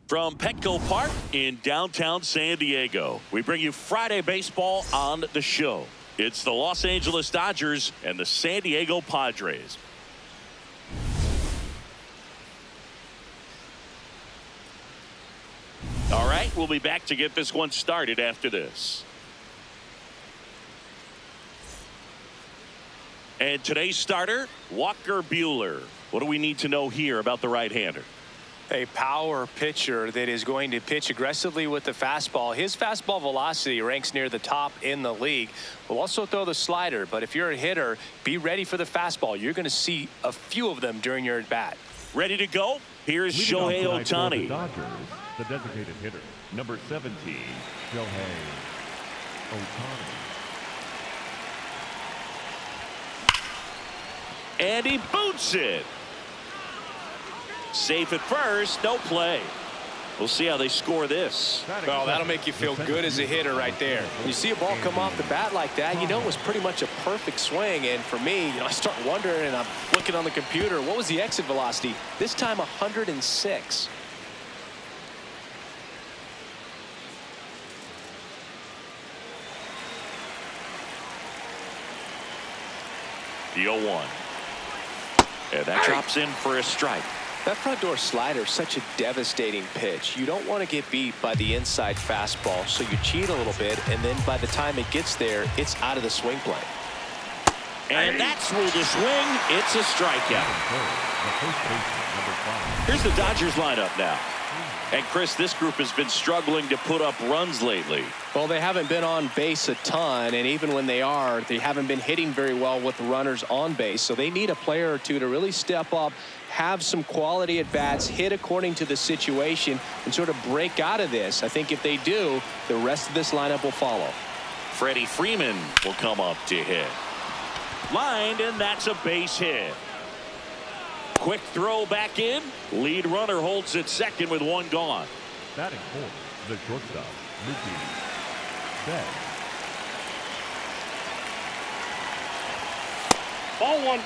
From Petco Park in downtown San Diego, we bring you Friday baseball on the show. It's the Los Angeles Dodgers and the San Diego Padres. All right, we'll be back to get this one started after this. And today's starter, Walker Buehler. What do we need to know here about the right-hander? A power pitcher that is going to pitch aggressively with the fastball. His fastball velocity ranks near the top in the league. Will also throw the slider, but if you're a hitter, be ready for the fastball. You're going to see a few of them during your at-bat. Ready to go? Here's Shohei Ohtani. The designated hitter, number 17, Shohei Ohtani. And he boots it. Safe at first, no play. We'll see how they score this. Well, that'll make you feel good as a hitter right there. When you see a ball come off the bat like that, you know it was pretty much a perfect swing. And for me, I start wondering, and I'm looking on the computer, what was the exit velocity? This time 106. The 0-1. And that drops in for a strike. That front door slider is such a devastating pitch. You don't want to get beat by the inside fastball, so you cheat a little bit, and then by the time it gets there, it's out of the swing plane. And that's through the swing. It's a strikeout. Here's the Dodgers lineup now. And Chris, this group has been struggling to put up runs lately. Well, they haven't been on base a ton, and even when they are, they haven't been hitting very well with runners on base. So they need a player or two to really step up, have some quality at bats, hit according to the situation, and sort of break out of this. I think if they do, the rest of this lineup will follow. Freddie Freeman will come up to hit. Lined, and that's a base hit. Quick throw back in. Lead runner holds at second with one gone. Batting fourth, the shortstop, Mookie Betts. Ball one.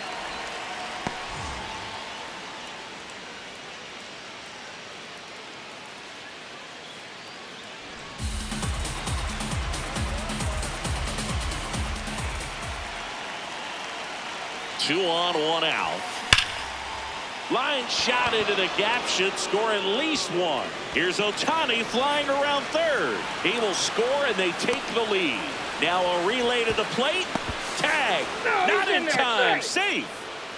Two on, one out. Line shot into the gap, should score at least one. Here's Ohtani flying around third. He will score, and they take the lead. Now a relay to the plate. Tag. Not in time. Safe.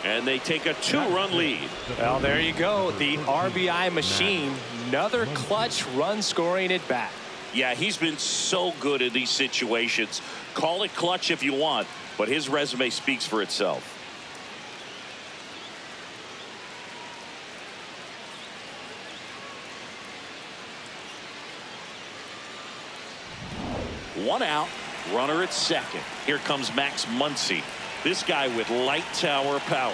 And they take a two-run lead. Well, there you go. The RBI machine. Another clutch run scoring at bat. Yeah, he's been so good in these situations. Call it clutch if you want, but his resume speaks for itself. One out, runner at second. Here comes Max Muncy. This guy with light tower power.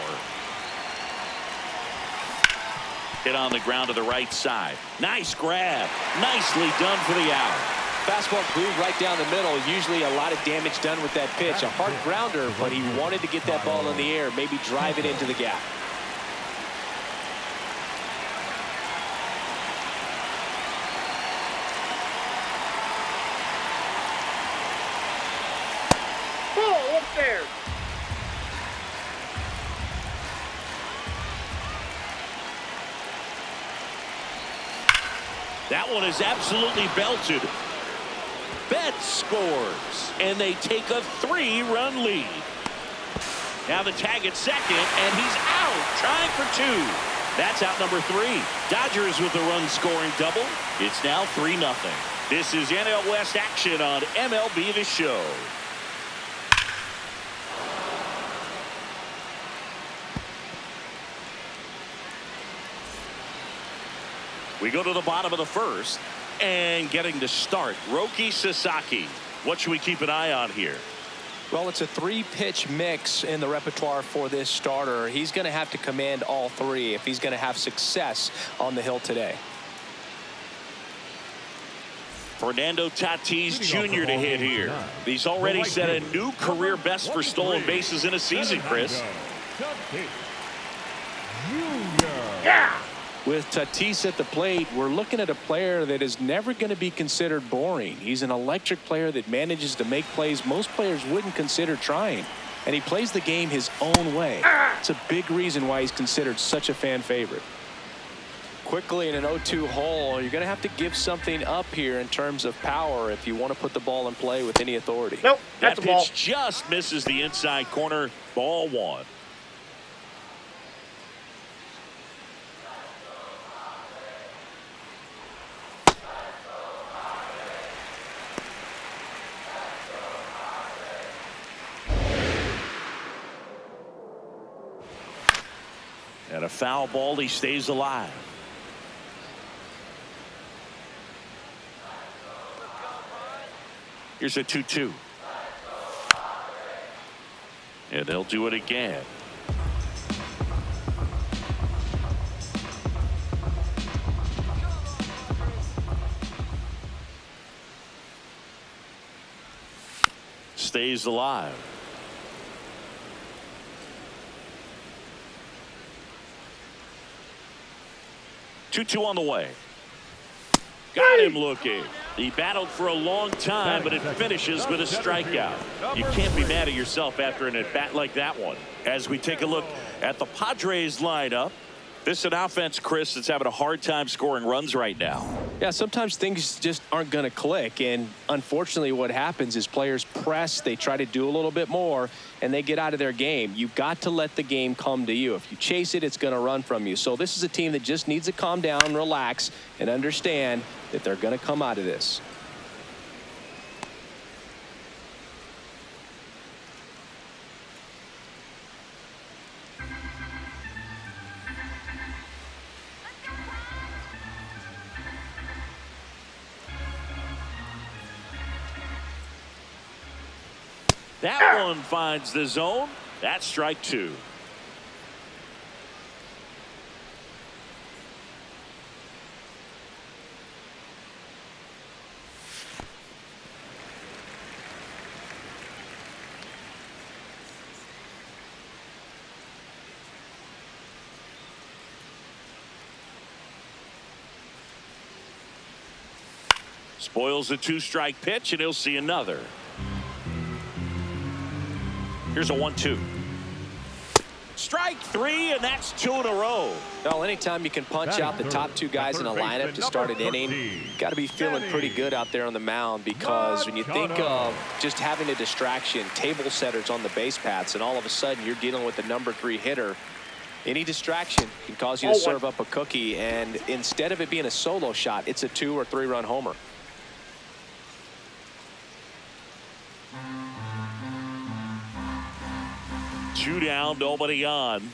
Hit on the ground to the right side. Nice grab. Nicely done for the out. Fastball glued right down the middle. Usually a lot of damage done with that pitch. A hard grounder, but he wanted to get that ball in the air, maybe drive it into the gap. There. That one is absolutely belted. Betts scores, and they take a three-run lead. Now the tag at second, and he's out, trying for two. That's out number three. Dodgers with a run-scoring double. It's now 3-0. This is NL West action on MLB The Show. We go to the bottom of the first, and getting to start, Roki Sasaki. What should we keep an eye on here? Well, it's a three-pitch mix in the repertoire for this starter. He's going to have to command all three if he's going to have success on the hill today. Fernando Tatis Jr. to hit here. He's already set a new career best for stolen bases in a season, Chris. Yeah! With Tatis at the plate, we're looking at a player that is never going to be considered boring. He's an electric player that manages to make plays most players wouldn't consider trying. And he plays the game his own way. It's a big reason why he's considered such a fan favorite. Quickly in an 0-2 hole, you're going to have to give something up here in terms of power if you want to put the ball in play with any authority. Nope, That that's a ball. pitch just misses the inside corner. Ball 1. And a foul ball, he stays alive. Here's a 2-2. And they'll do it again. Stays alive. Two on the way. Got him looking. He battled for a long time, but it finishes with a strikeout. You can't be mad at yourself after an at-bat like that one. As we take a look at the Padres lineup, this is an offense, Chris, that's having a hard time scoring runs right now. Yeah, sometimes things just aren't going to click, and unfortunately what happens is players press, they try to do a little bit more, and they get out of their game. You've got to let the game come to you. If you chase it, it's going to run from you. So this is a team that just needs to calm down, relax, and understand that they're going to come out of this. That one finds the zone. That's strike 2. Spoils a 2-strike pitch, and he'll see another. Here's a 1-2. Strike 3, and that's 2 in a row. Well, anytime you can punch out the top 2 guys in a lineup to start an inning, you got to be feeling pretty good out there on the mound, because when you think of just having a distraction, table setters on the base paths, and all of a sudden you're dealing with the number 3 hitter, any distraction can cause you to serve up a cookie, and instead of it being a solo shot, it's a 2 or 3 run homer. Two down, nobody on.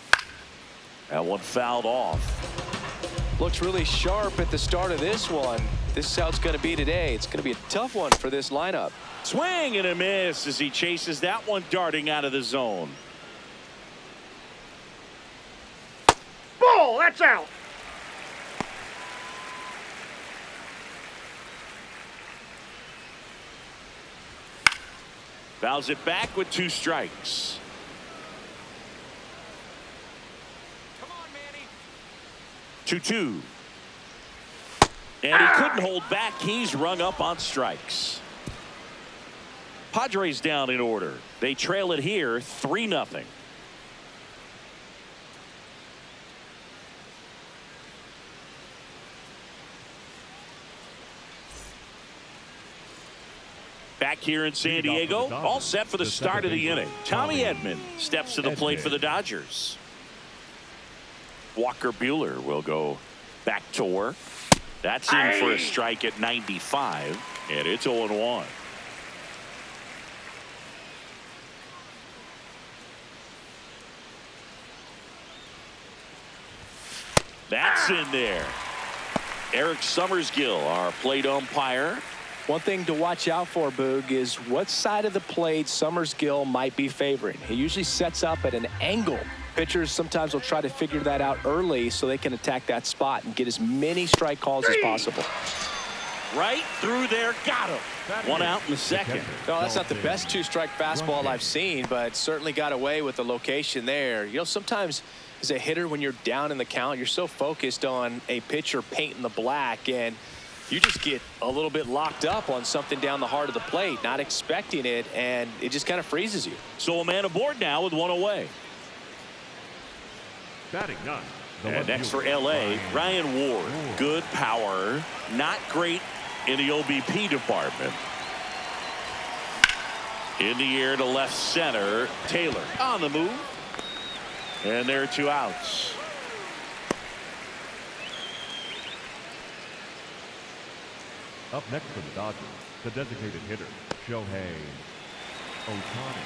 That one fouled off. Looks really sharp at the start of this one. This is how it's going to be today. It's going to be a tough one for this lineup. Swing and a miss as he chases that one darting out of the zone. Ball, that's out. Fouls it back with 2 strikes. 2-2. And he couldn't hold back. He's rung up on strikes. Padres down in order. They trail it here 3-0. Back here in San Diego, all set for the start of the inning. Tommy Edman steps to the plate for the Dodgers. Walker Buehler will go back to work. That's in for a strike at 95, and it's 0-1. That's in there. Eric Summersgill, our plate umpire. One thing to watch out for, Boog, is what side of the plate Summersgill might be favoring. He usually sets up at an angle. Pitchers sometimes will try to figure that out early so they can attack that spot and get as many strike calls as possible. Right through there, got him. One out in the second. No, that's not the best 2-strike fastball I've seen, but certainly got away with the location there. You know, sometimes As a hitter, when you're down in the count, you're so focused on a pitcher painting the black, and you just get a little bit locked up on something down the heart of the plate, not expecting it, and it just kind of freezes you. So a man aboard now with one away. Batting ninth. And next for LA, Ryan Ward. Good power, not great in the OBP department. In the air to left center, Taylor on the move. And there are 2 outs. Up next for the Dodgers, the designated hitter, Shohei Ohtani.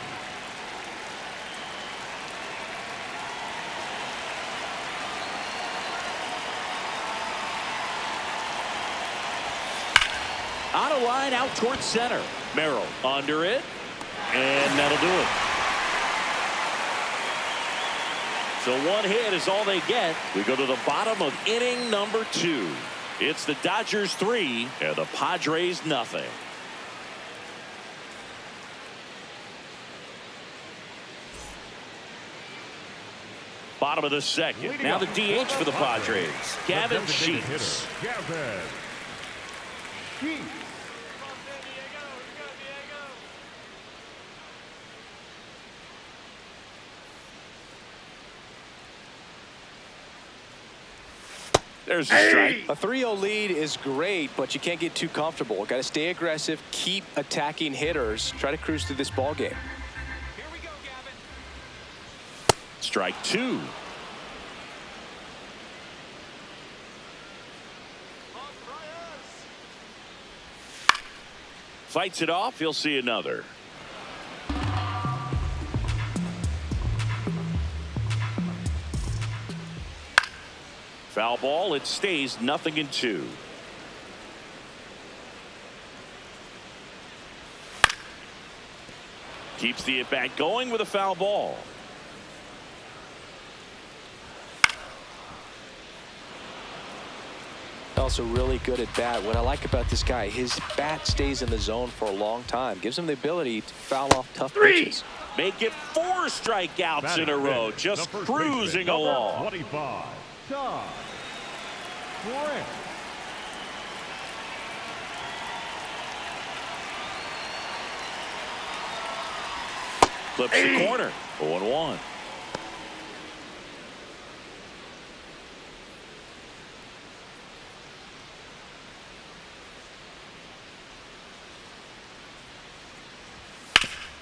On a line out towards center. Merrill under it. And that'll do it. So 1 hit is all they get. We go to the bottom of inning number 2. It's the Dodgers 3 and the Padres nothing. Bottom of the second. Now the DH for the Padres, Gavin Sheets. Gavin Sheets. There's a strike. A 3-0 lead is great, but you can't get too comfortable. Got to stay aggressive, keep attacking hitters, try to cruise through this ball game. Here we go, Gavin. Strike 2. Fights it off. He'll see another. Foul ball. It stays 0-2. Keeps the at-bat going with a foul ball. Also really good at bat. What I like about this guy, his bat stays in the zone for a long time. Gives him the ability to foul off tough pitches. Make it 4 strikeouts in a row. Just cruising along. 25. Todd Grant. Flips the corner. 0-1.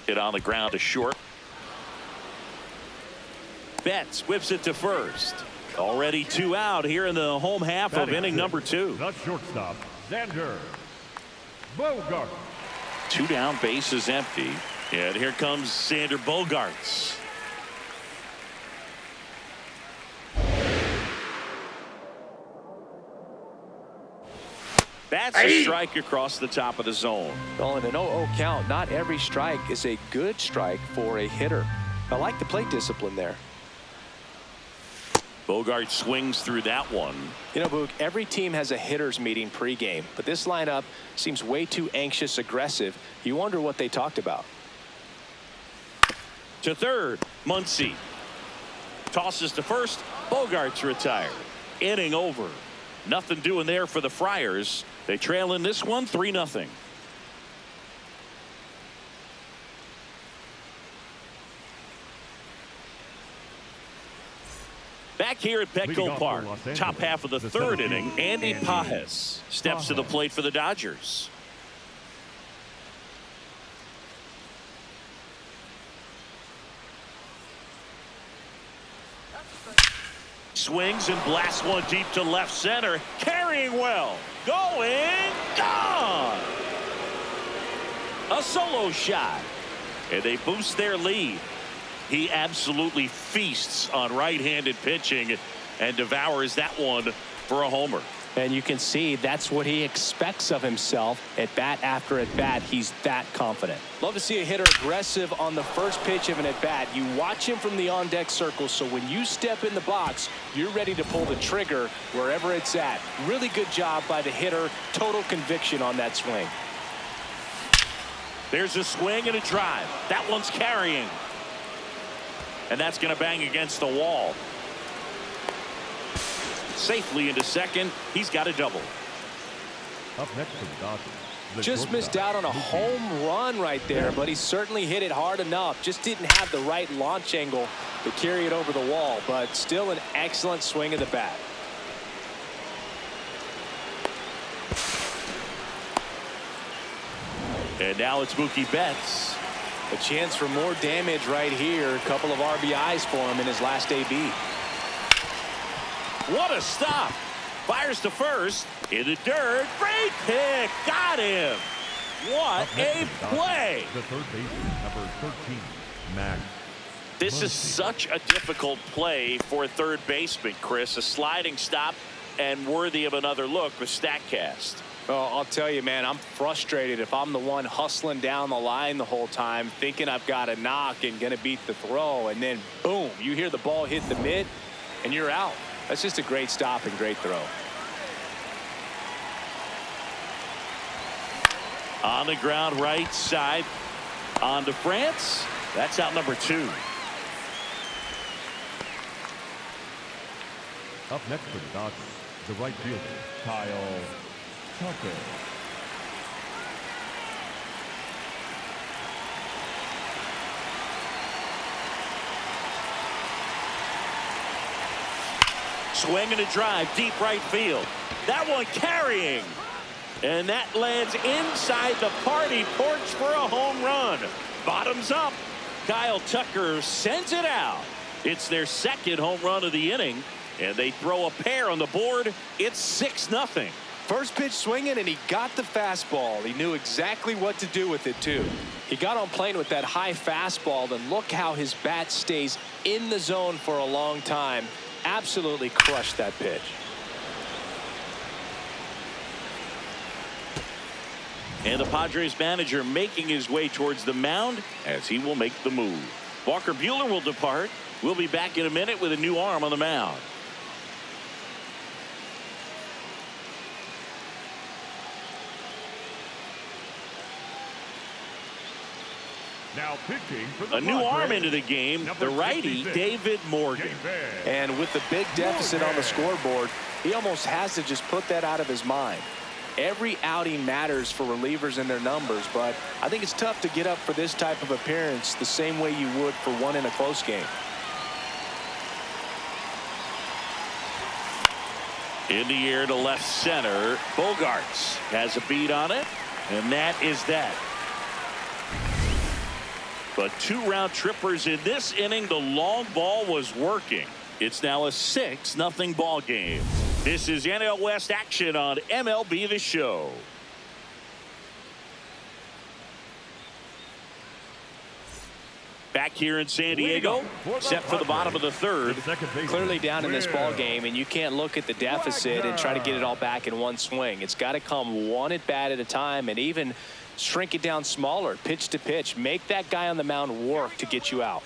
Hit on the ground to short. Betts whips it to first. Already 2 out here in the home half of inning number 2. The shortstop, Xander Bogaerts. 2 down, base is empty. And here comes Xander Bogaerts. That's a strike across the top of the zone. Well, in an 0-0 count, not every strike is a good strike for a hitter. I like the plate discipline there. Bogaerts swings through that one. You know, Boog, every team has a hitters meeting pregame, but this lineup seems way too anxious, aggressive. You wonder what they talked about. To third, Muncy. Tosses to first. Bogaerts retired. Inning over. Nothing doing there for the Friars. They trail in this one 3-0. Back here at Petco Park, top half of the 3rd inning, Andy Pages steps to the plate for the Dodgers. Swings and blasts one deep to left center. Carrying well. Going. Gone. A solo shot. And they boost their lead. He absolutely feasts on right-handed pitching and devours that one for a homer. And you can see that's what he expects of himself at bat after at bat. He's that confident. Love to see a hitter aggressive on the first pitch of an at bat. You watch him from the on deck circle, so when you step in the box, you're ready to pull the trigger wherever it's at. Really good job by the hitter. Total conviction on that swing. There's a swing and a drive. That one's carrying. And that's going to bang against the wall. safely into second. He's got a double. Up next for the Dodgers. the Just missed out on a home run right there, but he certainly hit it hard enough. Just didn't have the right launch angle to carry it over the wall, but still an excellent swing of the bat. And now it's Mookie Betts. A chance for more damage right here. A couple of RBIs for him in his last AB. What a stop. Fires to first. In the dirt. Great pick. Got him. What a play. The third baseman, number 13, Max. This is such a difficult play for a third baseman, Chris. A sliding stop and worthy of another look with StatCast. Well, I'll tell you, man, I'm frustrated if I'm the one hustling down the line the whole time, thinking I've got a knock and going to beat the throw, and then, boom, you hear the ball hit the mitt, and you're out. That's just a great stop and great throw. On the ground right side. On to France. That's out number 2. Up next for the Dodgers, the right fielder, Kyle Tucker. Swing and a drive deep right field. That one carrying. And that lands inside the party porch for a home run. Bottoms up. Kyle Tucker sends it out. It's their second home run of the inning. And they throw a pair on the board. It's 6-0. First pitch swinging, and he got the fastball. He knew exactly what to do with it, too. He got on plane with that high fastball, and look how his bat stays in the zone for a long time. Absolutely crushed that pitch. And the Padres manager making his way towards the mound as he will make the move. Walker Buehler will depart. We'll be back in a minute with a new arm on the mound. Now pitching for the A new arm Padres, into the game, number the righty, 56, David Morgan. And with the big deficit on the scoreboard, he almost has to just put that out of his mind. Every outing matters for relievers and their numbers, but I think it's tough to get up for this type of appearance the same way you would for one in a close game. In the air to left center. Bogarts has a beat on it, and that is that. But 2 round trippers in this inning. The long ball was working. It's now a 6-0 ball game. This is NL West action on MLB The Show. Back here in San Diego, set for the bottom of the third. Clearly down in this ball game, and you can't look at the deficit and try to get it all back in one swing. It's got to come one at bat at a time, and even shrink it down smaller, pitch to pitch. Make that guy on the mound work to get you out.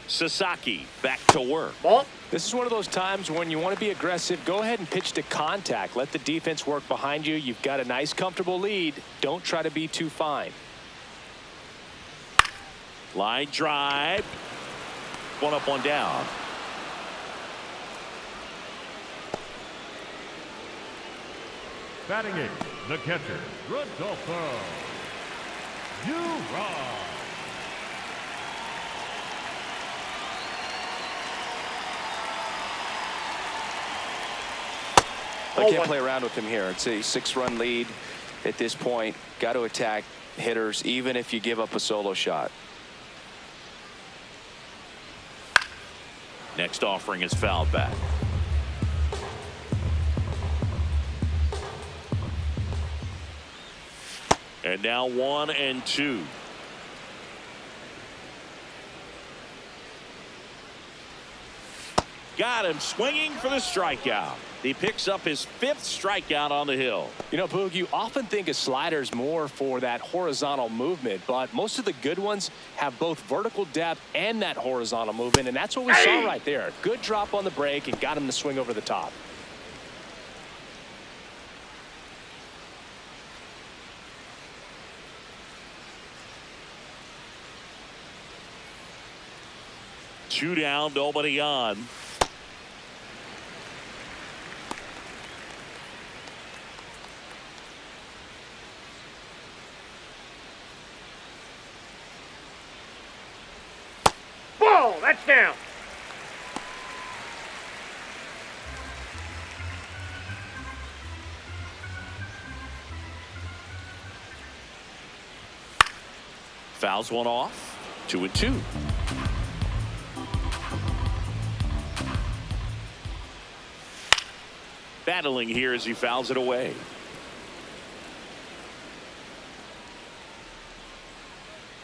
Sasaki back to work. This is one of those times when you want to be aggressive. Go ahead and pitch to contact. Let the defense work behind you. You've got a nice, comfortable lead. Don't try to be too fine. Line drive. 1 up, 1 down. Batting 8, the catcher, Rodolfo Ura. I can't play around with him here. It's a 6-run lead at this point. Got to attack hitters, even if you give up a solo shot. Next offering is fouled back. And now 1 and 2. Got him swinging for the strikeout. He picks up his 5th strikeout on the hill. You know, Boog, you often think of sliders more for that horizontal movement, but most of the good ones have both vertical depth and that horizontal movement, and that's what we saw right there. Good drop on the break and got him to swing over the top. Two down, nobody on. That's down. Fouls one off. 2-2. Battling here as he fouls it away.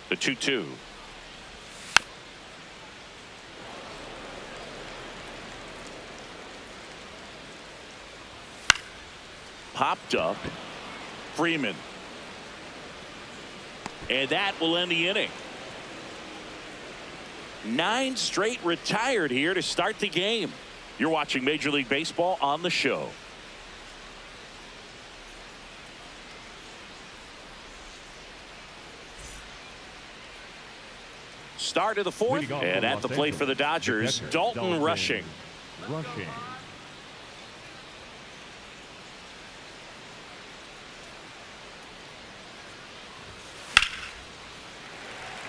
The 2-2. Popped up. Freeman. And that will end the inning. 9 straight retired here to start the game. You're watching Major League Baseball on the show. Start of the fourth, and at the plate for the Dodgers, Dalton rushing.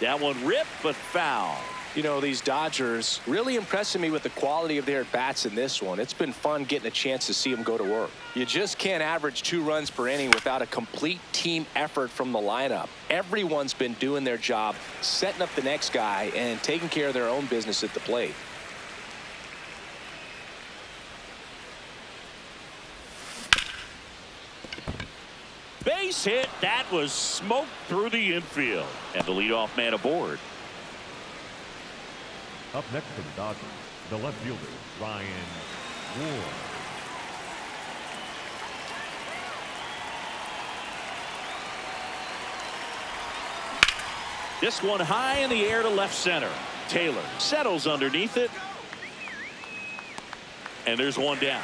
That one ripped, but foul. You know, these Dodgers really impressing me with the quality of their at-bats in this one. It's been fun getting a chance to see them go to work. You just can't average 2 runs per inning without a complete team effort from the lineup. Everyone's been doing their job, setting up the next guy, and taking care of their own business at the plate. Base hit. That was smoked through the infield. And the leadoff man aboard. Up next for the Dodgers, the left fielder, Ryan Ward. This one high in the air to left center. Taylor settles underneath it. And there's one down.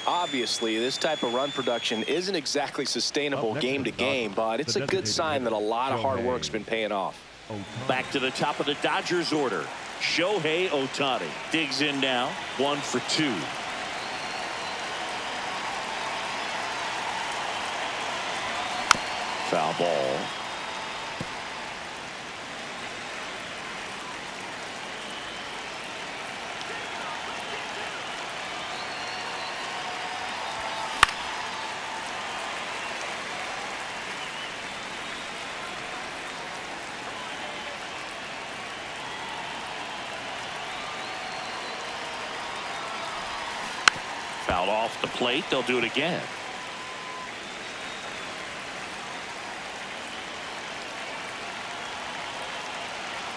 Obviously, this type of run production isn't exactly sustainable game to game, but it's a good sign that a lot of hard work's been paying off. Back to the top of the Dodgers order. Shohei Ohtani digs in now. 1 for 2. Foul ball. Foul off the plate. They'll do it again.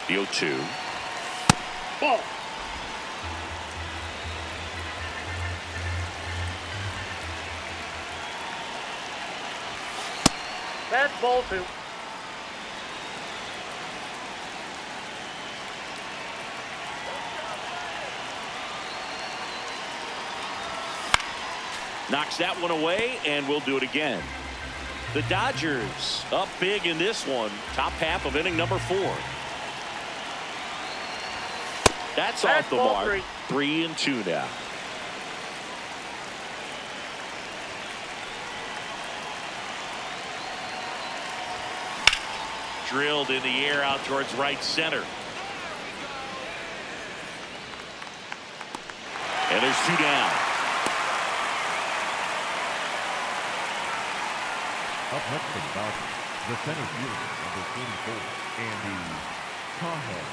The 0-2. Ball. That's ball 2. Knocks that one away, and we'll do it again. The Dodgers up big in this one. Top half of inning number 4. That's off the mark. 3-2 now. Drilled in the air out towards right center. And there's 2 down. Up next for the Dodgers, the center fielder, number 44, Andy Cahill.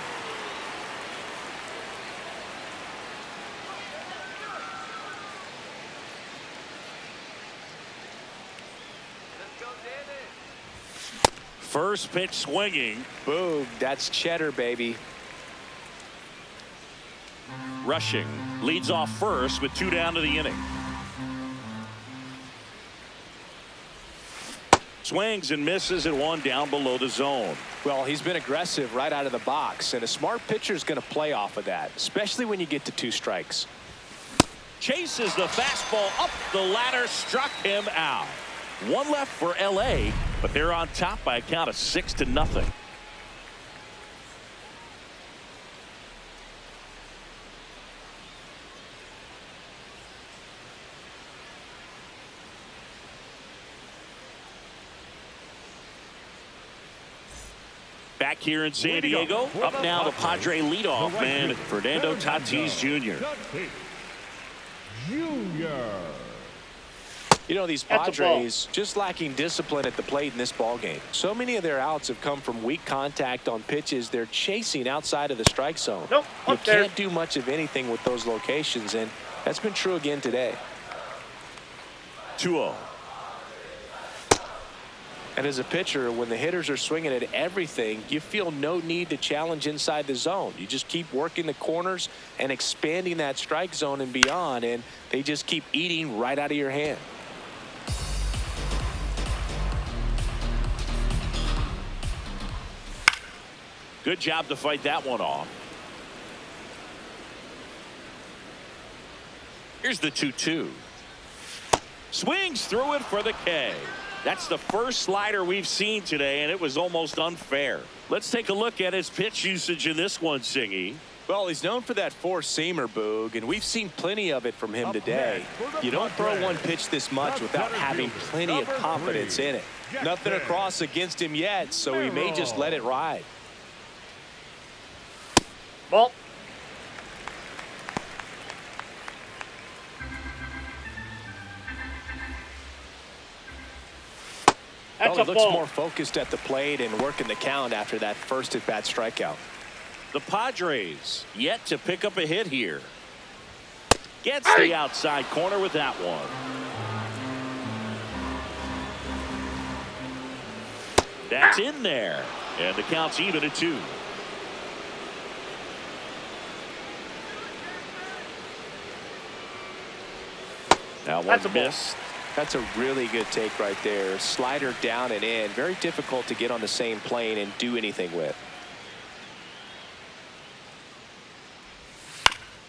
First pitch swinging. Boom, that's cheddar, baby. Rushing leads off first with 2 down to the inning. Swings and misses at 1 down below the zone. Well, he's been aggressive right out of the box, and a smart pitcher is going to play off of that, especially when you get to 2 strikes. Chases the fastball up the ladder, struck him out. 1 left for LA, but they're on top by a count of 6-0. Back here in San Diego, up now the Padre leadoff man, Fernando Tatis Jr. You know, these Padres just lacking discipline at the plate in this ball game. So many of their outs have come from weak contact on pitches they're chasing outside of the strike zone. Nope, you can't do much of anything with those locations, and that's been true again today. 2-0. And as a pitcher, when the hitters are swinging at everything, you feel no need to challenge inside the zone. You just keep working the corners and expanding that strike zone and beyond, and they just keep eating right out of your hand. Good job to fight that one off. Here's the 2-2. Swings through it for the K. That's the first slider we've seen today, and it was almost unfair. Let's take a look at his pitch usage in this one, Singy. Well, he's known for that four-seamer, Boog, and we've seen plenty of it from him today. You don't throw one pitch this much without having plenty of confidence in it. Nothing across against him yet, so he may just let it ride. Ball. That's He a looks ball. more focused at the plate and working the count after that first at-bat strikeout. The Padres yet to pick up a hit here. Gets the outside corner with that one. That's in there. And the count's even at 2. Now one That's a ball. missed. That's a really good take right there. Slider down and in. Very difficult to get on the same plane and do anything with.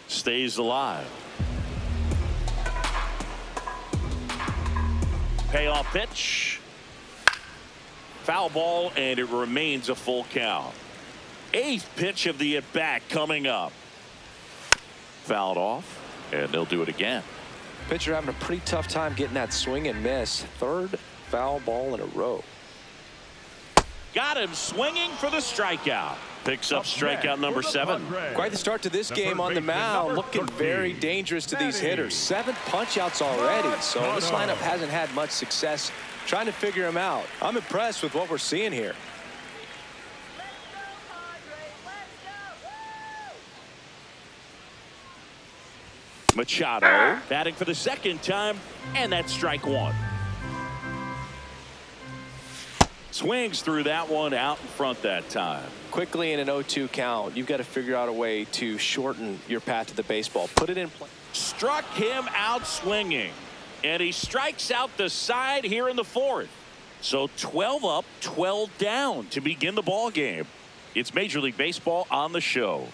Stays alive. Payoff pitch. Foul ball, and it remains a full count. 8th pitch of the at-bat coming up. Fouled off, and they'll do it again. Pitcher having a pretty tough time getting that swing and miss. 3rd foul ball in a row. Got him swinging for the strikeout. Picks up strikeout number 7. Quite the start to this game on the mound. Looking very dangerous to these hitters. 7 punch-outs already, so this lineup hasn't had much success trying to figure him out. I'm impressed with what we're seeing here. Machado batting for the 2nd time, and that's strike 1. Swings through that one out in front that time. Quickly in an 0-2 count, you've got to figure out a way to shorten your path to the baseball. Put it in play. Struck him out swinging, and he strikes out the side here in the 4th. So 12 up, 12 down to begin the ball game. It's Major League Baseball on the show.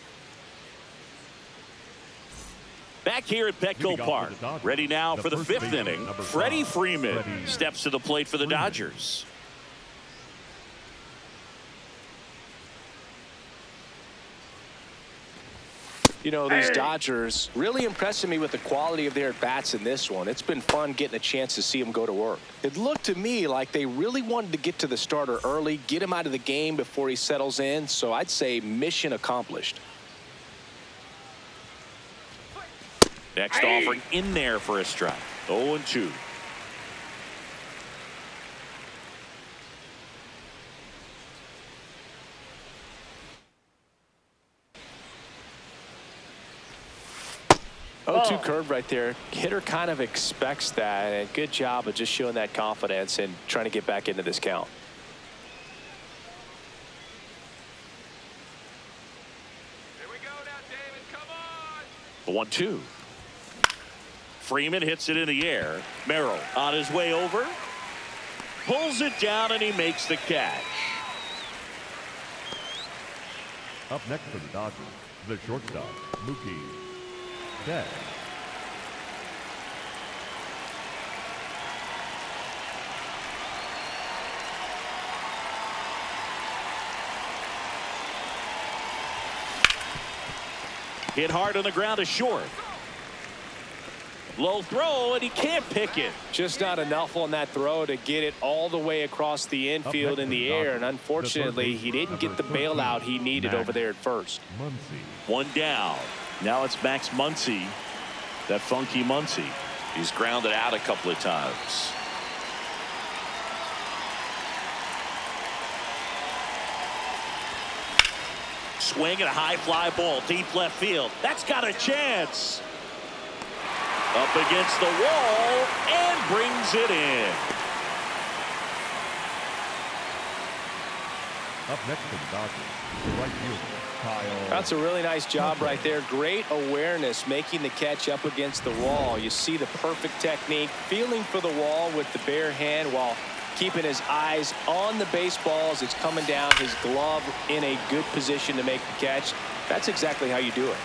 Back here at Petco Park, ready now for the 5th inning. Freddie Freeman steps to the plate for the Dodgers. You know, these Dodgers really impressing me with the quality of their at-bats in this one. It's been fun getting a chance to see them go to work. It looked to me like they really wanted to get to the starter early, get him out of the game before he settles in, so I'd say mission accomplished. Next offering in there for a strike. 0-2. Oh, 0-2 curve right there. Hitter kind of expects that, and good job of just showing that confidence and trying to get back into this count. Here we go now, David. Come on. 1-2. Freeman hits it in the air. Merrill on his way over. Pulls it down, and he makes the catch. Up next for the Dodgers, the shortstop, Mookie Betts. Hit hard on the ground to short. Low throw, and he can't pick it. Just not enough on that throw to get it all the way across the infield in the air, and unfortunately, he didn't get the bailout he needed over there at first. One down. Now it's Max Muncy, that funky Muncy. He's grounded out a couple of times. Swing and a high fly ball, deep left field. That's got a chance. Up against the wall and brings it in. Up next to the Dodgers, the right fielder, Kyle. That's a really nice job right there. Great awareness, making the catch up against the wall. You see the perfect technique, feeling for the wall with the bare hand while keeping his eyes on the baseball as it's coming down, his glove in a good position to make the catch. That's exactly how you do it.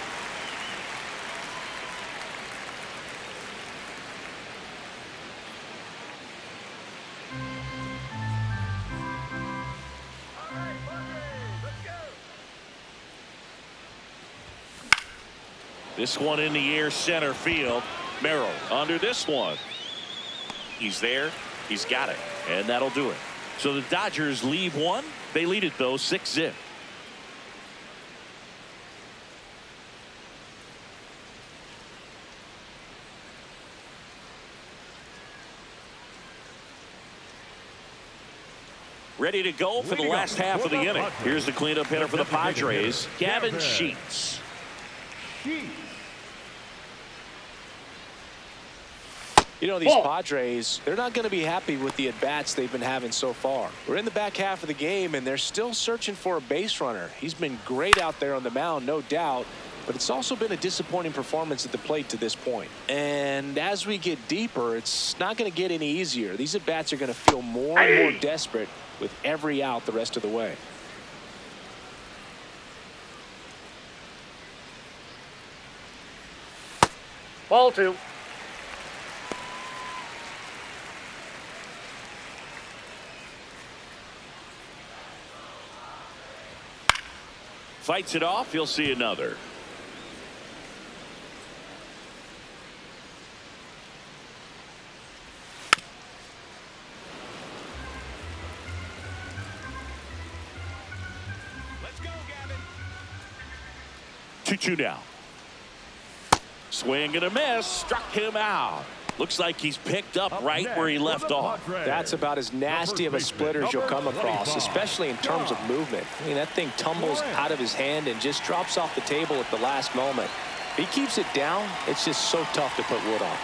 This one in the air, center field. Merrill under this one. He's there. He's got it. And that'll do it. So the Dodgers leave one. They lead it, though, 6-0. Ready to go for the last half of the inning. Here's the cleanup hitter for the Padres, Gavin Sheets. You know, these Padres, they're not going to be happy with the at-bats they've been having so far. We're in the back half of the game, and they're still searching for a base runner. He's been great out there on the mound, no doubt, but it's also been a disappointing performance at the plate to this point. And as we get deeper, it's not going to get any easier. These at-bats are going to feel more and more desperate with every out the rest of the way. Ball two. Fights it off. He'll see another. Let's go, Gavin. 2-2 now. Swing and a miss. Struck him out. Looks like he's picked up right where he left off. That's about as nasty of a splitter as you'll come across, especially in terms of movement. I mean, that thing tumbles out of his hand and just drops off the table at the last moment. If he keeps it down, it's just so tough to put wood on.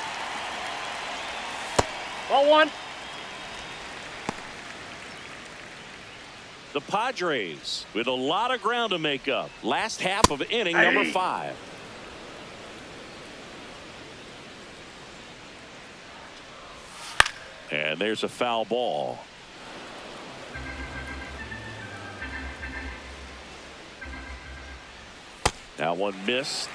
Ball one. The Padres with a lot of ground to make up. Last half of inning number 5. And there's a foul ball. That one missed.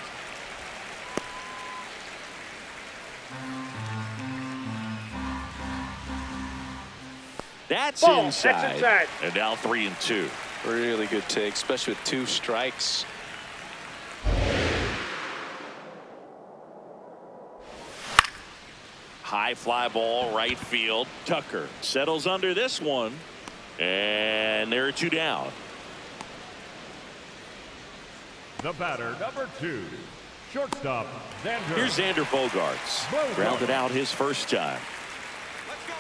That's inside. That's inside. And now 3-2. Really good take, especially with 2 strikes. High fly ball, right field. Tucker settles under this one. And there are 2 down. The batter, number 2, shortstop, Xander. Here's Xander Bogaerts. Grounded out his first time. Let's go,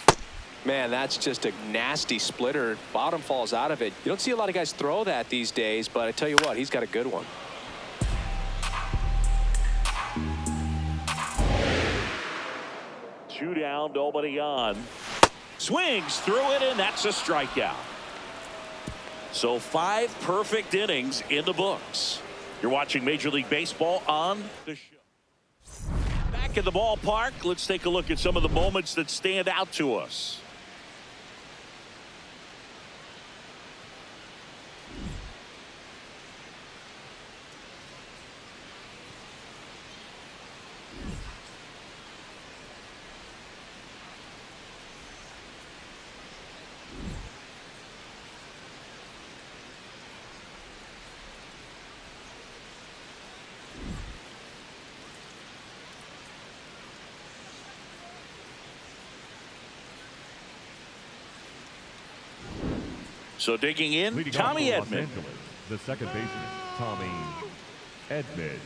X. Man, that's just a nasty splitter. Bottom falls out of it. You don't see a lot of guys throw that these days, but I tell you what, he's got a good one. Two down, nobody on. Swings through it, and that's a strikeout. So 5 perfect innings in the books. You're watching Major League Baseball on the show. Back in the ballpark, let's take a look at some of the moments that stand out to us. So digging in, Leading off Tommy for Los Edman. Angeles, the second baseman, Tommy Edman.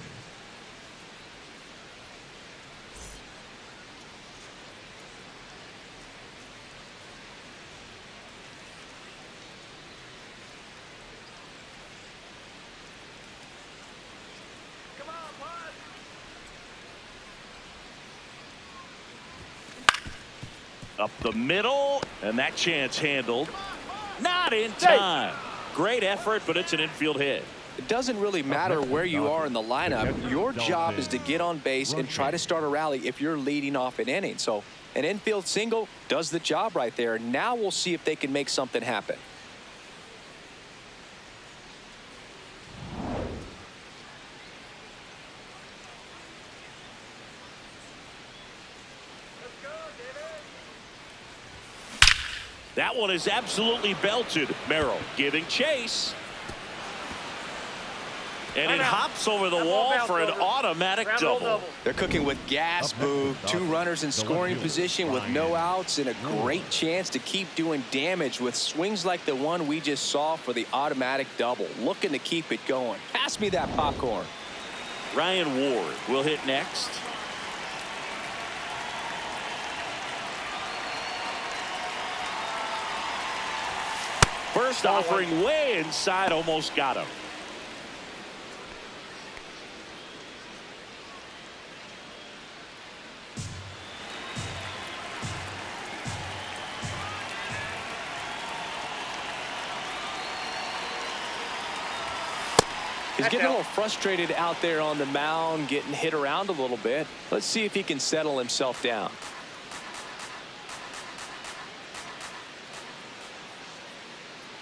Come on, bud. Up the middle, and that chance handled. Not in time. Great effort, but it's an infield hit. It doesn't really matter where you are in the lineup. Your job is to get on base and try to start a rally if you're leading off an inning. So an infield single does the job right there. Now we'll see if they can make something happen. That one is absolutely belted. Merrill giving chase. And it hops over the wall for an automatic double. They're cooking with gas, Boo. 2 runners in scoring position with no outs and a great chance to keep doing damage with swings like the one we just saw for the automatic double. Looking to keep it going. Pass me that popcorn. Ryan Ward will hit next. First offering way inside, almost got him. He's getting a little frustrated out there on the mound, getting hit around a little bit. Let's see if he can settle himself down.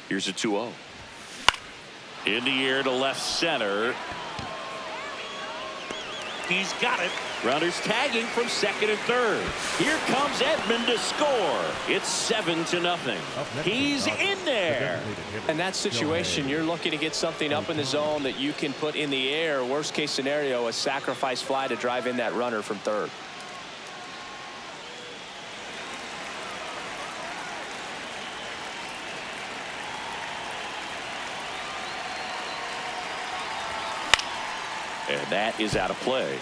Here's a 2-0. In the air to left center. He's got it. Runners tagging from second and third. Here comes Edman to score. It's 7-0. He's in there. In that situation, you're looking to get something up in the zone that you can put in the air. Worst case scenario, a sacrifice fly to drive in that runner from third. And that is out of play.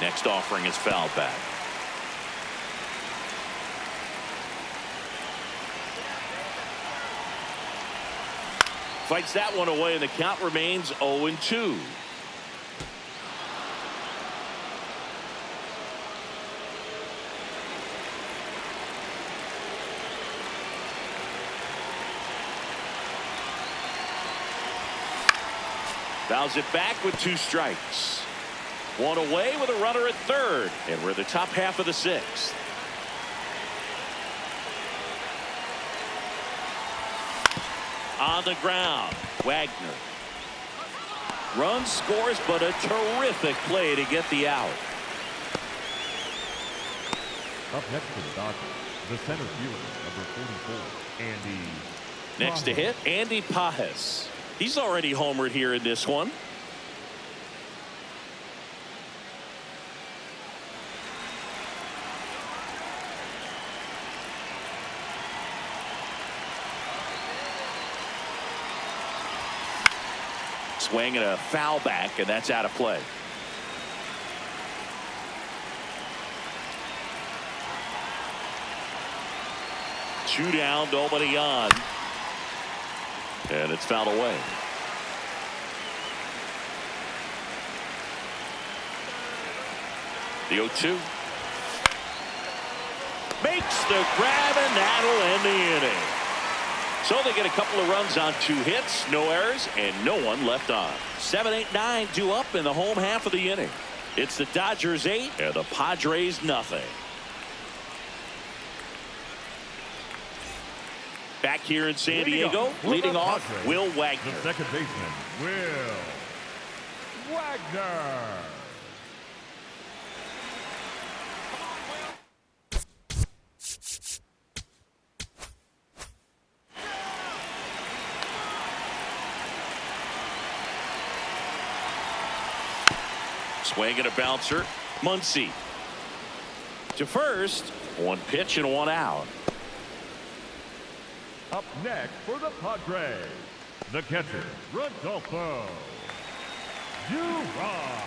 Next offering is fouled back. Fights that one away, and the count remains 0-2. Fouls it back with 2 strikes. One away with a runner at third. And we're in the top half of the 6th. On the ground, Wagner. Run scores, but a terrific play to get the out. Up next for the Dodgers, the center fielder, number 44, Andy. Next to hit, Andy Pajes. He's already homered here in this one. Swing and a foul back, and that's out of play. Two down, nobody on. And it's fouled away. The 0-2. Makes the grab, and that'll end the inning. So they get a couple of runs on 2 hits, no errors, and no one left on. 7, 8, 9 due up in the home half of the inning. It's the Dodgers 8 and the Padres nothing. Back here in San Diego, leading off, Will Wagner. The second baseman, Will Wagner. Swing and a bouncer. Muncy to first. One pitch and one out. Up next for the Padres, the catcher, Rodolfo. Drought.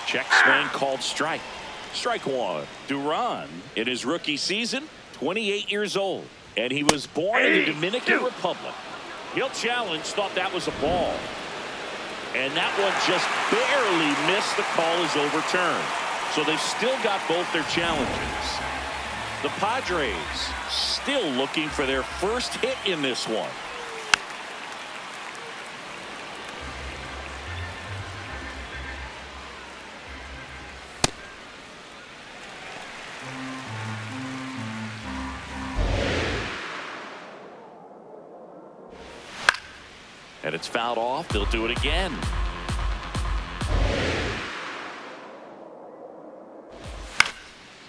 Check swing called strike. Strike one. Duran, in his rookie season, 28 years old. And he was born in the Dominican Republic. He'll challenge, thought that was a ball. And that one just barely missed. The call is overturned. So they've still got both their challenges. The Padres still looking for their first hit in this one. And it's fouled off. They'll do it again.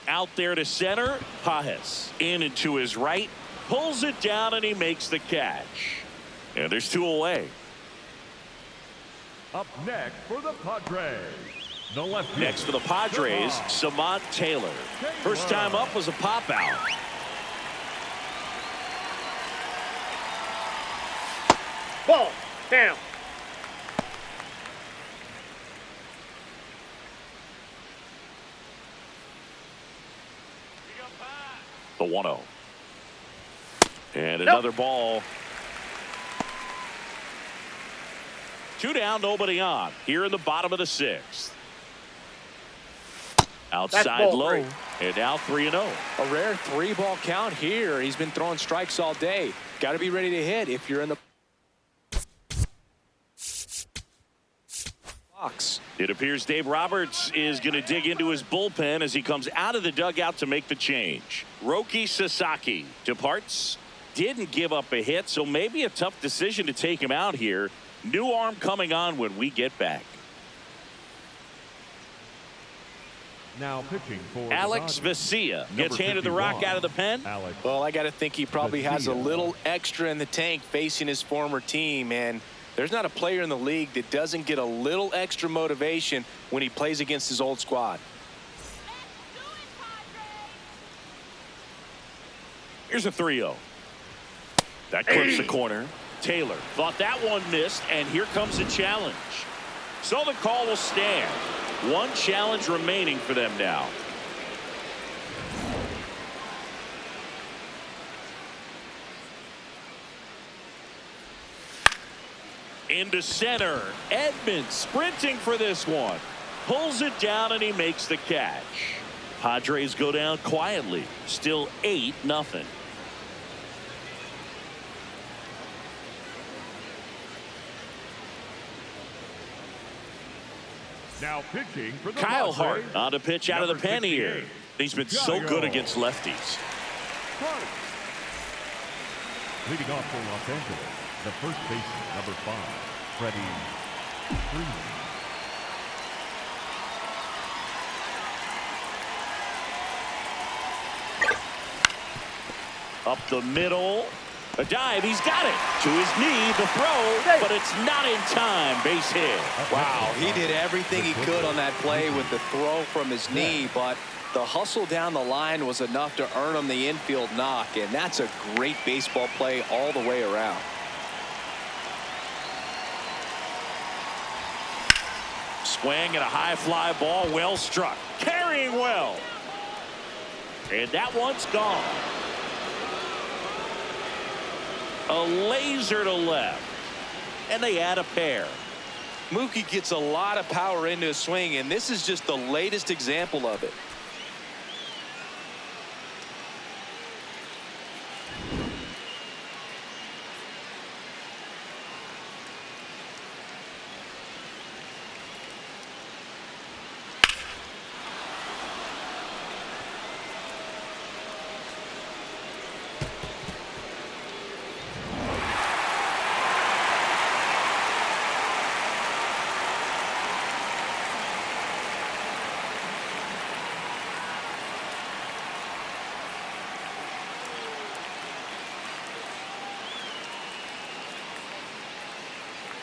Out there to center. Pajes in and to his right. Pulls it down and he makes the catch. And there's two away. Up next for the Padres, the left. Next for the Padres, Samant Taylor. First time up was a pop out. Ball. Down. The 1-0. And another ball. Two down, nobody on. Here in the bottom of the sixth. Outside low. 3. And now 3-0. A rare 3-ball count here. He's been throwing strikes all day. Got to be ready to hit if you're in the box. It appears Dave Roberts is going to dig into his bullpen as he comes out of the dugout to make the change. Roki Sasaki departs. Didn't give up a hit, so maybe a tough decision to take him out here. New arm coming on when we get back. Now pitching for Alex Vesia gets handed the rock out of the pen. Well, I got to think he probably has a Vesia. little extra in the tank facing his former team, and there's not a player in the league that doesn't get a little extra motivation when he plays against his old squad. Here's a 3-0. That clips the corner. Taylor thought that one missed, and here comes a challenge. So the call will stand. One challenge remaining for them now. Into center. Edmonds sprinting for this one. Pulls it down and he makes the catch. Padres go down quietly. Still 8-0. Now pitching for the Kyle Padres, Hart on to pitch out of the number pen here. 68. He's been so good against lefties. Leading off for Los Angeles, the first baseman, number 5, Freddie Freeman. Up the middle. A dive. He's got it. To his knee. The throw. But it's not in time. Base hit. Wow, he did everything he could on that play with the throw from his knee, but the hustle down the line was enough to earn him the infield knock, and that's a great baseball play all the way around. Swing and a high fly ball. Well struck. Carrying well. And that one's gone. A laser to left. And they add a pair. Mookie gets a lot of power into his swing, and this is just the latest example of it.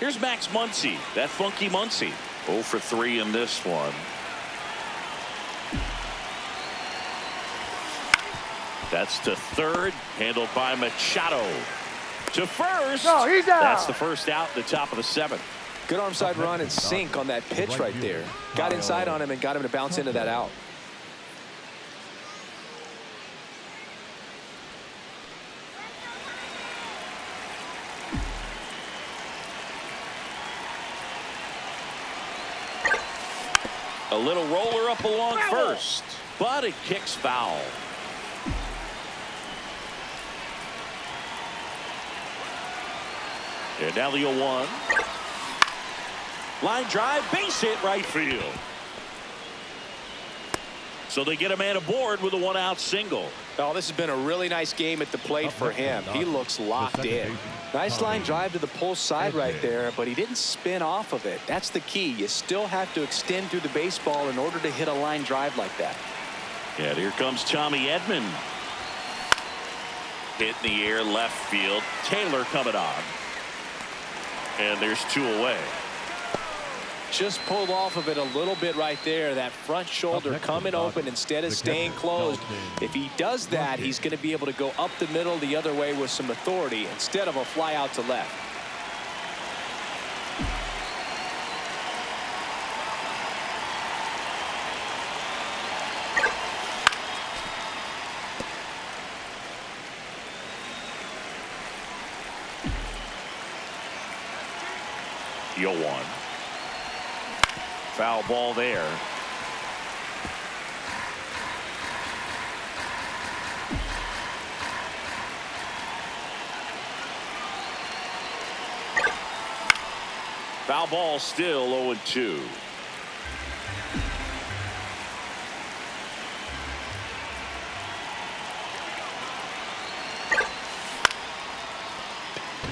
Here's Max Muncy, that funky Muncy. 0 for 3 in this one. That's to third, handled by Machado. To first. No, he's out. That's the first out at the top of the 7th. Good arm side run and sink on that pitch right there. Got inside on him and got him to bounce into that out. A little roller up along first, but it kicks foul. And now the 0-1. Line drive, base hit, right field. So they get a man aboard with a 1-out single. Oh, this has been a really nice game at the plate for him. He looks locked in. Nice line drive to the pull side right there, but he didn't spin off of it. That's the key. You still have to extend through the baseball in order to hit a line drive like that. And here comes Tommy Edman. Hit in the air, left field. Taylor coming on. And there's 2 away. Just pulled off of it a little bit right there. That front shoulder coming open instead of staying closed. If he does that, he's going to be able to go up the middle the other way with some authority instead of a fly out to left. Yo one. Foul ball there. Foul ball still 0-2.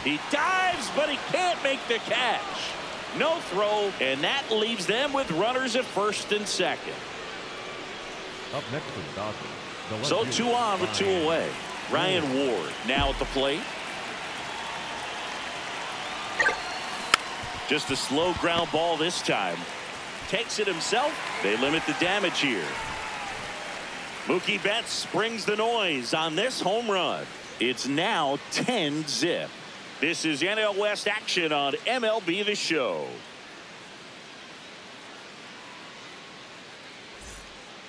He dives, but he can't make the catch. No throw, and that leaves them with runners at first and second. Up next for the Dodgers. So 2 on with 2 away. Ryan Ward now at the plate. Just a slow ground ball this time. Takes it himself. They limit the damage here. Mookie Betts brings the noise on this home run. It's now 10-zip. This is NL West action on MLB The Show.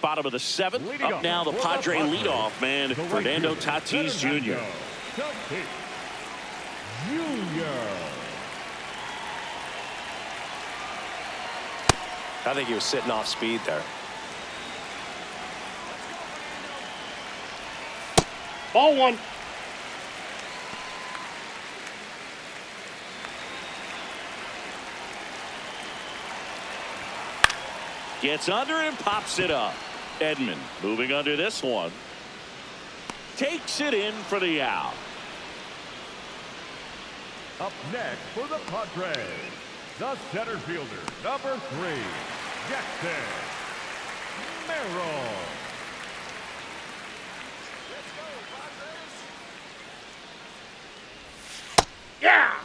Bottom of the 7th. Up now the Padre leadoff man, Fernando Tatis Jr. I think he was sitting off speed there. Ball 1. Gets under and pops it up. Edman moving under this one. Takes it in for the out. Up next for the Padres, the center fielder, number 3, Jackson Merrill. Yeah.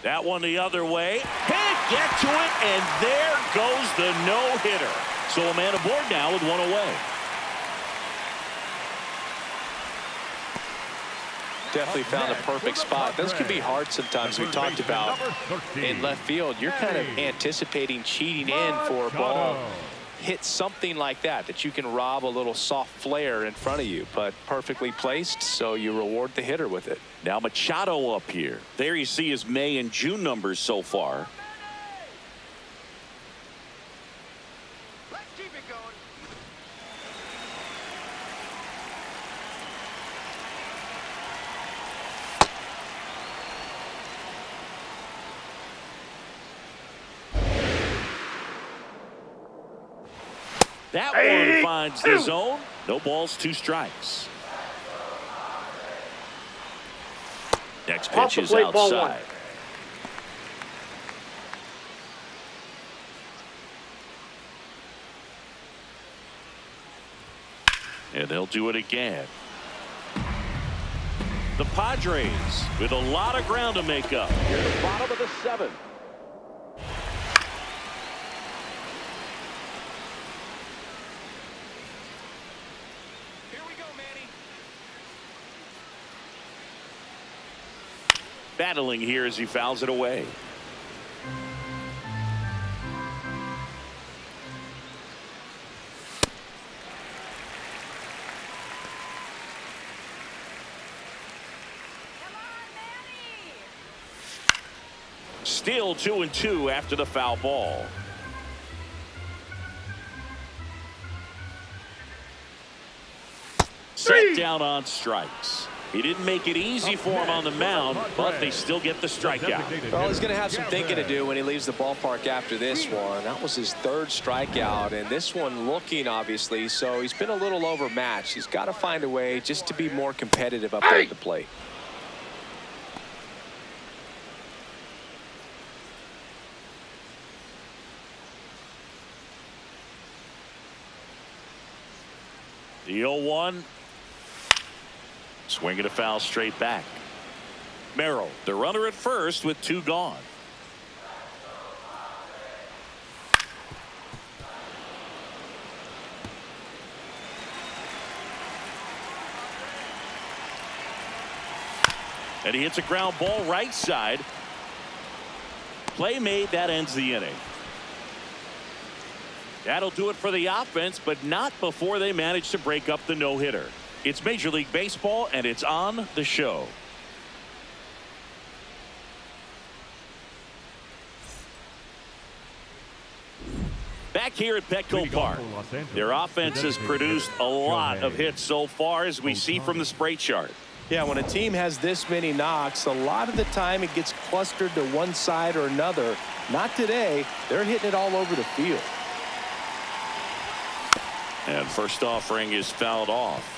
That one the other way. Can't get to it, and there goes the no-hitter. So a man aboard now with 1 away. Definitely found a perfect spot. Those can be hard sometimes. We talked about in left field. You're kind of anticipating cheating in for a ball. Hit something like that you can rob a little soft flare in front of you, but perfectly placed, so you reward the hitter with it. Now Machado up here. There you see his May and June numbers so far. Let's keep it going. That one finds the zone. No balls, 2 strikes. Next pitch is outside. And they'll do it again. The Padres with a lot of ground to make up. Here the bottom of the seventh. Here we go, Manny. Battling here as he fouls it away. Still 2-2 after the foul ball. Set down on strikes. He didn't make it easy for him on the mound, but they still get the strikeout. Well, he's going to have some thinking to do when he leaves the ballpark after this one. That was his third strikeout, and this one looking, obviously, so he's been a little overmatched. He's got to find a way just to be more competitive up there at the plate. The 0-1. Swinging a foul straight back. Merrill, the runner at first with 2 gone. And he hits a ground ball right side. Play made, that ends the inning. That'll do it for the offense, but not before they manage to break up the no-hitter. It's Major League Baseball, and it's on the show. Back here at Petco Park, their offense has produced a lot of hits so far, as we see from the spray chart. Yeah, when a team has this many knocks, a lot of the time it gets clustered to one side or another. Not today. They're hitting it all over the field. And first offering is fouled off.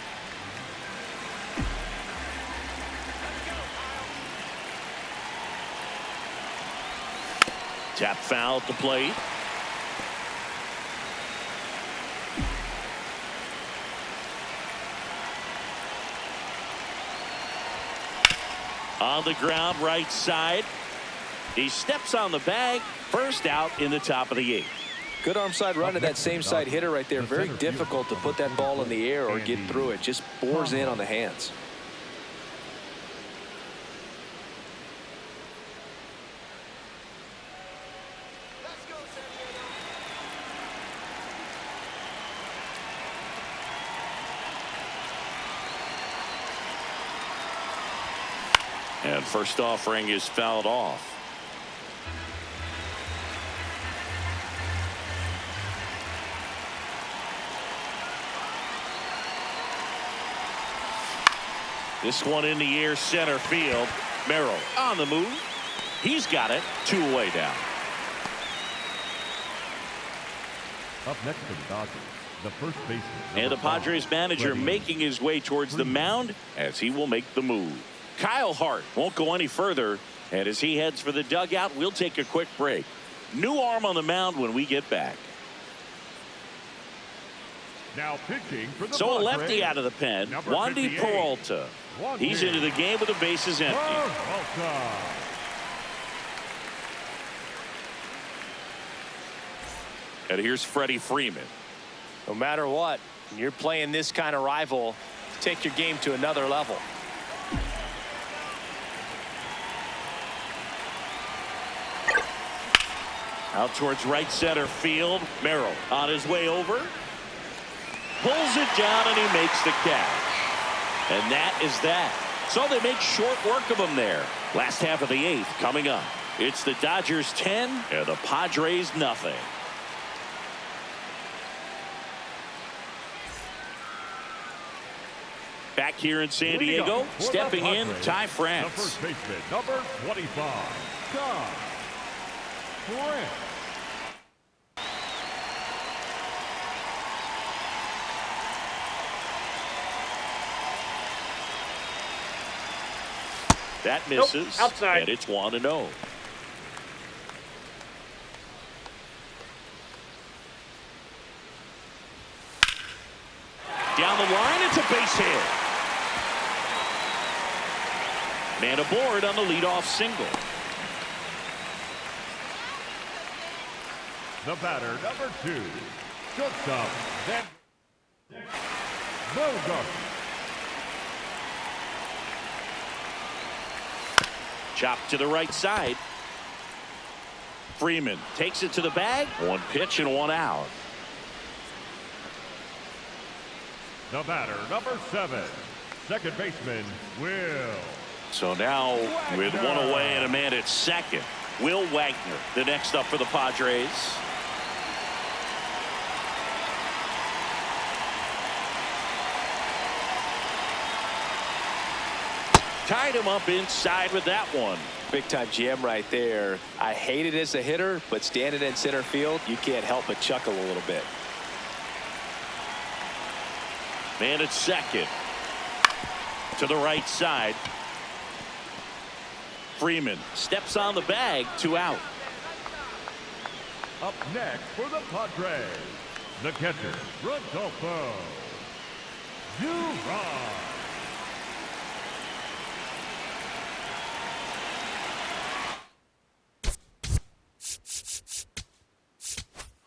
Tap foul at the plate. On the ground, right side. He steps on the bag. First out in the top of the 8th. Good arm side run to that same side hitter right there. Very difficult to put that ball in the air or get through it. Just bores in on the hands. And first offering is fouled off. This one in the air, center field. Merrill on the move. He's got it. 2 away down. Up next for the Dodgers, the first baseman. And the Padres manager making his way towards the mound as he will make the move. Kyle Hart won't go any further, and as he heads for the dugout, we'll take a quick break. New arm on the mound when we get back. Now pitching for the So a Padres, lefty out of the pen, number Wandy 58, Peralta. He's into the game with the bases empty. Peralta. And here's Freddie Freeman. No matter what, when you're playing this kind of rival, take your game to another level. Out towards right center field. Merrill on his way over. Pulls it down and he makes the catch. And that is that. So they make short work of him there. Last half of the 8th coming up. It's the Dodgers 10 and the Padres nothing. Back here in San Diego, stepping in, Ty The France. first baseman, number 25, Ty France. That misses. Outside. And it's 1-0. Down the line, it's a base hit. Man aboard on the leadoff single. The batter, number 2, shortstop, Bogart. Chopped to the right side. Freeman takes it to the bag. One pitch and one out. The batter, number 7, second baseman, Will. So now with one away and a man at second, Will Wagner, the next up for the Padres. Tied him up inside with that one. Big time GM right there. I hate it as a hitter, but standing in center field, you can't help but chuckle a little bit. Man at second. To the right side. Freeman steps on the bag, 2 out. Up next for the Padres, the catcher, Rodolfo Duran.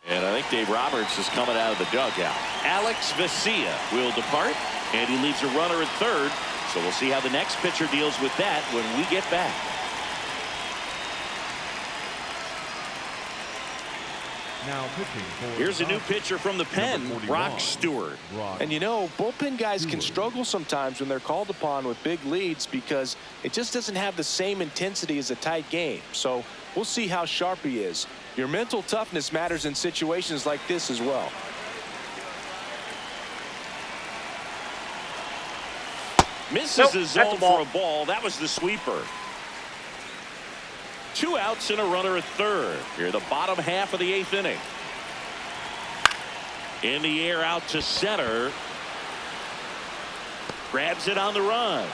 And I think Dave Roberts is coming out of the dugout. Alex Vesia will depart, and he leaves a runner at third. So we'll see how the next pitcher deals with that when we get back. Now pitching for Here's a new pitcher from the pen, Brock Stewart. And you know, bullpen guys can struggle sometimes when they're called upon with big leads because it just doesn't have the same intensity as a tight game. So we'll see how sharp he is. Your mental toughness matters in situations like this as well. Misses his zone for a ball. That was the sweeper. 2 outs and a runner at third. Here, the bottom half of the 8th inning. In the air out to center. Grabs it on the run.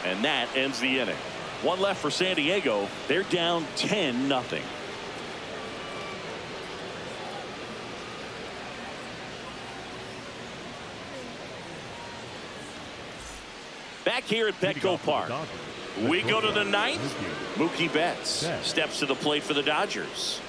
And that ends the inning. 1 left for San Diego. They're down 10-0. Back here at Petco Park. We go to the 9th. Mookie Betts steps to the plate for the Dodgers.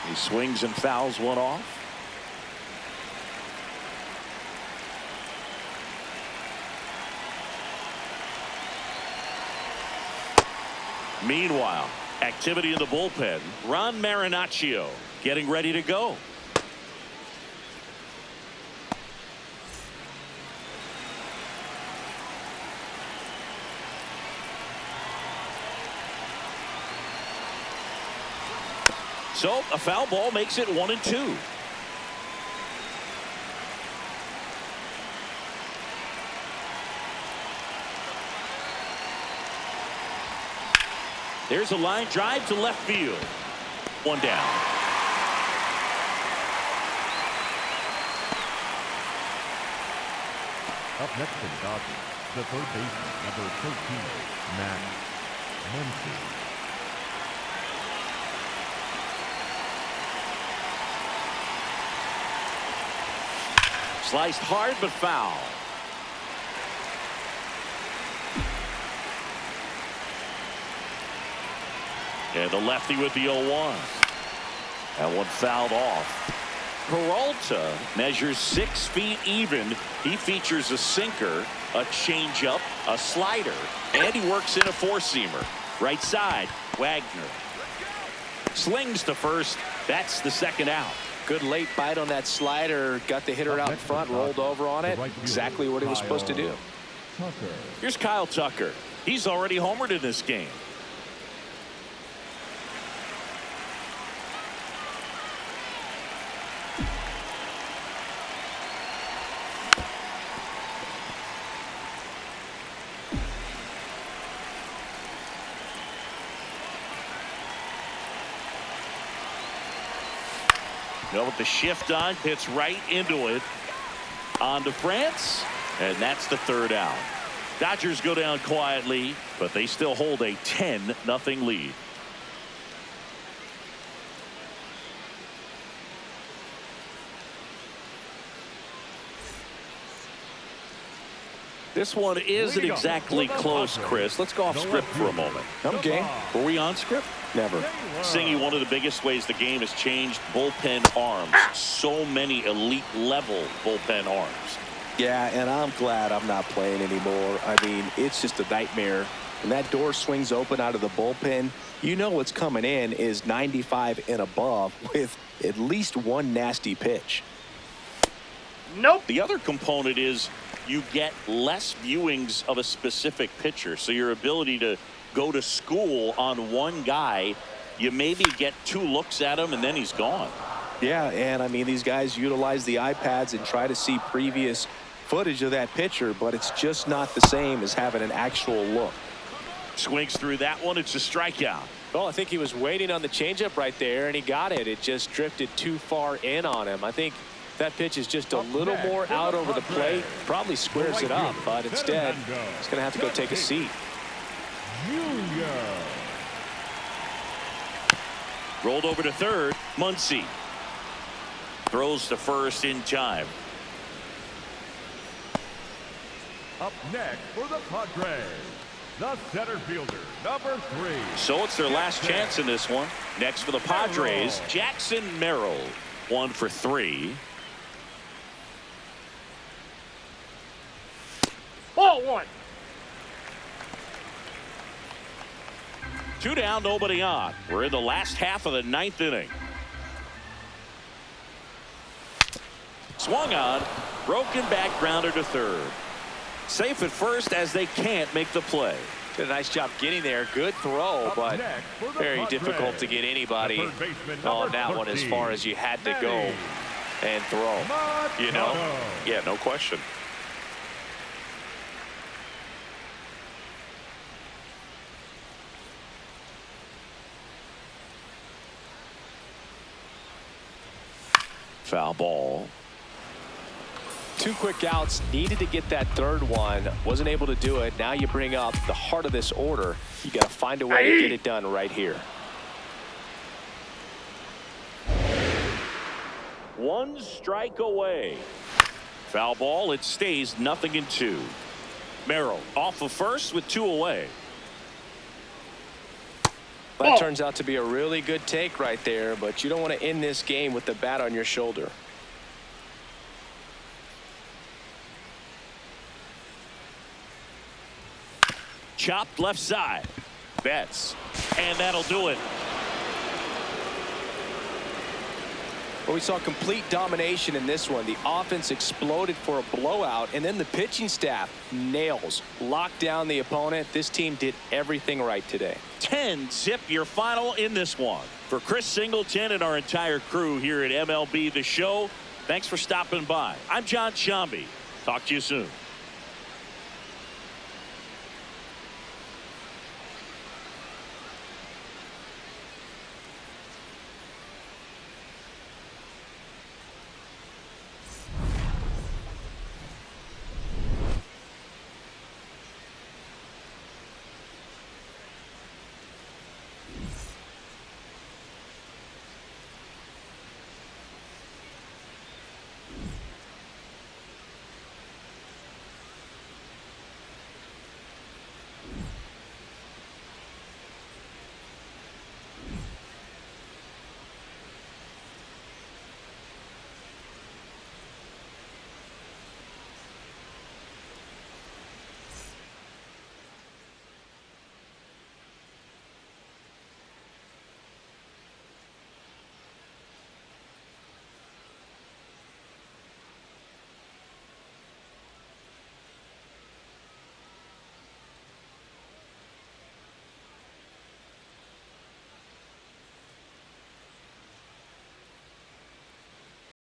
He swings and fouls one off. Meanwhile, activity in the bullpen. Ron Marinaccio getting ready to go. So a foul ball makes it 1-2. There's a line drive to left field. 1 down. Up next for the Dodgers, the third baseman, number 13, Matt Muncy. Sliced hard but foul. And the lefty with the 0-1. That one fouled off. Peralta measures 6 feet even. He features a sinker, a changeup, a slider, and he works in a 4-seamer. Right side, Wagner. Slings to first. That's the 2nd out. Good late bite on that slider. Got the hitter out in front, rolled over on it. Exactly what he was supposed to do. Here's Kyle Tucker. He's already homered in this game. Well, with the shift on, hits right into it. On to France, and that's the 3rd out. Dodgers go down quietly, but they still hold a 10-0 lead. This one isn't exactly close, Chris. Let's go off script for a moment. I'm game. Were we on script? Never. Singy, one of the biggest ways the game has changed, bullpen arms. So many elite level bullpen arms. Yeah, and I'm glad I'm not playing anymore. I mean, it's just a nightmare. When that door swings open out of the bullpen, you know what's coming in is 95 and above with at least one nasty pitch. Nope. The other component is you get less viewings of a specific pitcher. So your ability to go to school on one guy, you maybe get 2 looks at him and then he's gone. Yeah, and I mean, these guys utilize the iPads and try to see previous footage of that pitcher, but it's just not the same as having an actual look. Swings through that one. It's a strikeout. Well, I think he was waiting on the changeup right there, and he got it. It just drifted too far in on him. I think that pitch is just a little more out over the plate. Probably squares it up, but instead, he's going to have to go take a seat. Rolled over to third. Muncy throws to first in time. Up next for the Padres, the center fielder, number 3. So it's their last chance in this one. Next for the Padres, Jackson Merrill. 1 for 3. Ball 1. 2 down, nobody on. We're in the last half of the 9th inning. Swung on, broken back grounder to third. Safe at first as they can't make the play. Did a nice job getting there. Good throw, but very difficult to get anybody on that one as far as you had to go and throw. You know? Yeah, no question. Foul ball. 2 quick outs, needed to get that third one, wasn't able to do it. Now you bring up the heart of this order. You got to find a way to get it done right here. 1 strike away. Foul ball. It stays 0-2. Merrill off of first with 2 away. That turns out to be a really good take right there, but you don't want to end this game with the bat on your shoulder. Chopped left side. Betts. And that'll do it. Well, we saw complete domination in this one. The offense exploded for a blowout, and then the pitching staff nails, locked down the opponent. This team did everything right today. 10-zip your final in this one. For Chris Singleton and our entire crew here at MLB The Show, thanks for stopping by. I'm John Shambi. Talk to you soon.